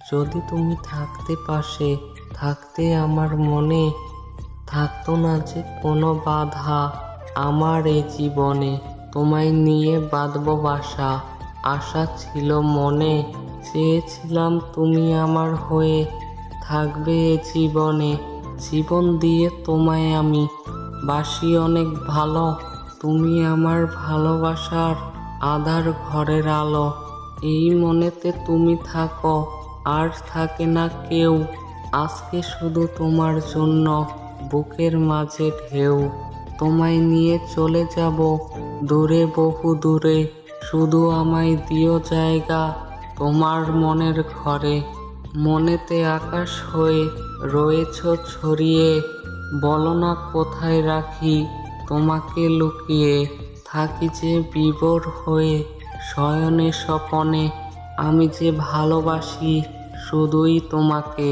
যদি তুমি থাকতে পাশে, থাকতে আমার মনে, থাকতো না যে কোনো বাধা আমার এ জীবনে। তোমায় নিয়ে বাঁধবো বাসা, আশা ছিল মনে, চেয়েছিলাম তুমি আমার হয়ে থাকবে এ জীবনে। জীবন দিয়ে তোমায় আমি বাসি অনেক ভালো, তুমি আমার ভালোবাসার আধার ঘরের আলো। এই মনেতে তুমি থাকো, আর থাকে না কেউ, আজকে শুধু তোমার জন্য বুকের মাঝে ঢেউ। তোমায় নিয়ে চলে যাব দূরে, বহু দূরে, শুধু আমায় দিও জায়গা তোমার মনের ঘরে। মনেতে আকাশ হয়ে রয়েছ ছড়িয়ে, বলো না কোথায় রাখি তোমাকে লুকিয়ে। থাকি যে বিভোর হয়ে শয়নে স্বপনে, আমি যে ভালোবাসি শুধুই তোমাকে।